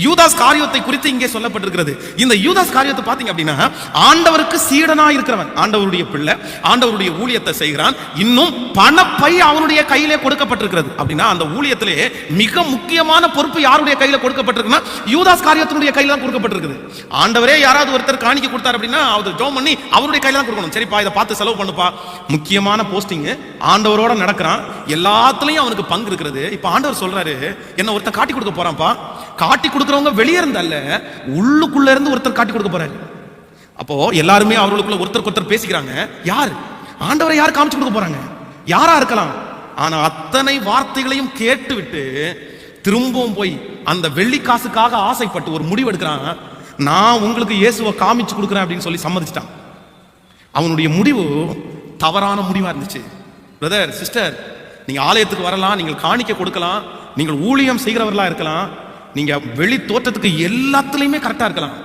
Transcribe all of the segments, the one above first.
யூதாஸ் காரியத்தை குறித்து இங்கே சொல்லப்பட்டிருக்கிறது. இந்த யூதாஸ் காரியத்தை பாத்தீங்க அப்படின்னா, ஆண்டவருக்கு சீடனா இருக்கிறவன், ஆண்டவருடைய பிள்ளை, ஆண்டவருடைய ஊழியத்தை செய்கிறான், இன்னும் பணப்பை அவனுடைய கையிலே கொடுக்கப்பட்டிருக்கிறது. அப்படின்னா அந்த ஊழியத்திலே மிக முக்கியமான பொறுப்பு யாருடைய கையில கொடுக்கப்பட்டிருக்குன்னா, யூதாஸ் காரியத்தினுடைய கையில தான் கொடுக்கப்பட்டிருக்குது. ஆண்டவரே யாராவது ஒருத்தர் காணிக்கை கொடுத்தார் அப்படின்னா அவர் ஜெபம் பண்ணி அவருடைய கையில தான் கொடுக்கணும். சரிப்பா, இதை பார்த்து செலவு பண்ணுப்பா. முக்கியமான போஸ்டிங், ஆண்டவரோட நடக்கிறான், எல்லாத்துலயும் அவனுக்கு பங்கு இருக்கிறது. இப்ப ஆண்டவர் சொல்றாரு, என்ன ஒருத்தன் காட்டி கொடுக்க போறான்ப்பா. காட்டி கொடுக்கறவங்க வெளியே இருந்தல்ல, உள்ளுக்குள்ள இருந்து ஒருத்தர் காட்டி கொடுக்க போறாரு. அப்போ எல்லாருமே அவர்களுக்குள்ள ஒருத்தருக்கு ஒருத்தர் பேசிக்கிறாங்க. யார்? ஆண்டவரை யார் காமிச்சு கொடுக்க போறாங்க? யாரா இருக்கலாம். ஆனா அத்தனை வார்த்தைகளையும் கேட்டு விட்டு திரும்பவும் போய் அந்த வெள்ளி காசுக்காக ஆசைப்பட்டு ஒரு முடிவு எடுக்கிறான். நான் உங்களுக்கு இயேசுவை காமிச்சு கொடுக்குறேன் அப்படின்னு சொல்லி சம்மதிச்சிட்டான். அவனுடைய முடிவு தவறான முடிவா இருந்துச்சு. பிரதர், சிஸ்டர், நீங்க ஆலயத்துக்கு வரலாம், நீங்கள் காணிக்க கொடுக்கலாம், நீங்கள் ஊழியம் செய்கிறவர்களா இருக்கலாம், நீங்க வெளி தோற்றத்துக்கு எல்லாத்துலயுமே கரெக்டா இருக்கலாம்.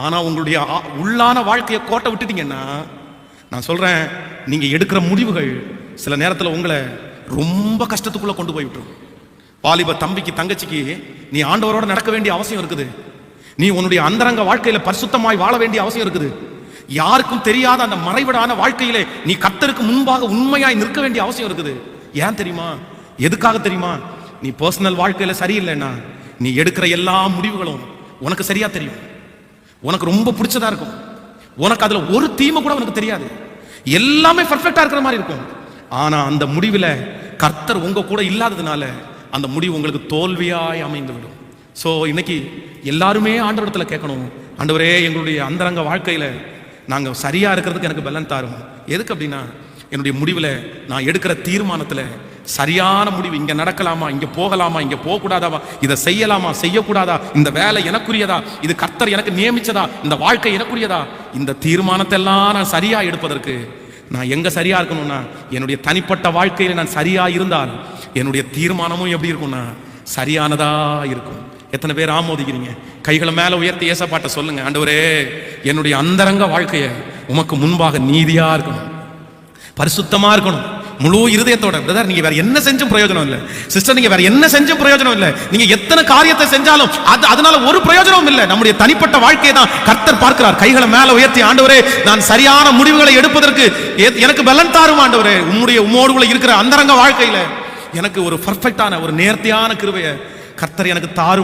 ஆனா உங்களுடைய உள்ளான வாழ்க்கையை கோட்டை விட்டுட்டீங்கன்னா, நான் சொல்றேன், நீங்க எடுக்கிற முடிவுகள் சில நேரத்தில் உங்களை ரொம்ப கஷ்டத்துக்குள்ள கொண்டு போய் விட்டுரும். வாலிப தம்பிக்கு தங்கச்சிக்கு நீ ஆண்டவரோட நடக்க வேண்டிய அவசியம் இருக்குது. நீ உன்னுடைய அந்தரங்க வாழ்க்கையில பரிசுத்தமாய் வாழ வேண்டிய அவசியம் இருக்குது. யாருக்கும் தெரியாத அந்த மறைவிடான வாழ்க்கையிலே நீ கர்த்தருக்கு முன்பாக உண்மையாய் நிற்க வேண்டிய அவசியம் இருக்குது. ஏன் தெரியுமா? எதுக்காக தெரியுமா? நீ பர்சனல் வாழ்க்கையில சரியில்லைன்னா நீ எடுக்கிற எல்லா முடிவுகளும் உனக்கு சரியா தெரியும், உனக்கு ரொம்ப பிடிச்சதா இருக்கும், உனக்கு அதுல ஒரு தீமை கூட உனக்கு தெரியாது, எல்லாமே பர்ஃபெக்டா இருக்கிற மாதிரி இருக்கும். ஆனா அந்த முடிவுல கர்த்தர் உங்க கூட இல்லாததுனால அந்த முடிவு உங்களுக்கு தோல்வியாய் அமைந்து விடும். சோ இன்னைக்கு எல்லாருமே ஆண்டவரிடத்துல கேட்கணும், ஆண்டவரே எங்களுடைய அந்தரங்க வாழ்க்கையில நாங்க சரியா இருக்கிறதுக்கு எனக்கு பலன் தாரும். எதுக்கு அப்படின்னா, என்னுடைய முடிவுல நான் எடுக்கிற தீர்மானத்துல சரியான முடிவு, இங்க நடக்கலாமா, இங்க போகலாமா, இங்க போக கூடாதாவா, இதை செய்யலாமா, செய்யக்கூடாதா, இந்த வேலை எனக்குரியதா, இது கர்த்தர் எனக்கு நியமிச்சதா, இந்த வாழ்க்கை எனக்குரியதா, இந்த தீர்மானத்தை எல்லாம் நான் சரியா எடுப்பதற்கு நான் எங்க சரியா இருக்கணும்னா, என்னுடைய தனிப்பட்ட வாழ்க்கையில நான் சரியா இருந்தால் என்னுடைய தீர்மானமும் எப்படி இருக்கும்னா சரியானதா இருக்கும். எத்தனை பேர் ஆமோதிக்கிறீங்க? கைகளை மேல உயர்த்தி ஏசப்பாட்ட சொல்லுங்க, ஆண்டவரே என்னுடைய அந்தரங்க வாழ்க்கைய உமக்கு முன்பாக நீதியா இருக்கணும், பரிசுத்தமா இருக்கணும், முழு இருதயத்தோட. பிரதர், நீங்க வேற என்ன செஞ்சும் பிரயோஜனம் இல்லை. சிஸ்டர், நீங்க வேற என்ன செஞ்சும் பிரயோஜனம் இல்லை. நீங்க எத்தனை காரியத்தை செஞ்சாலும் அதனால ஒரு பிரயோஜனமும் இல்லை. நம்முடைய தனிப்பட்ட வாழ்க்கையை தான் கர்த்தர் பார்க்கிறார். கைகளை மேல உயர்த்தி, ஆண்டவரே நான் சரியான முடிவுகளை எடுப்பதற்கு எனக்கு பலன் தாரும் ஆண்டவரே. உம்மோடு இருக்கிற அந்தரங்க வாழ்க்கையில எனக்கு ஒரு பர்ஃபெக்டான ஒரு நேர்த்தியான கிருபையை கர்த்தர் எனக்கு தாரும்.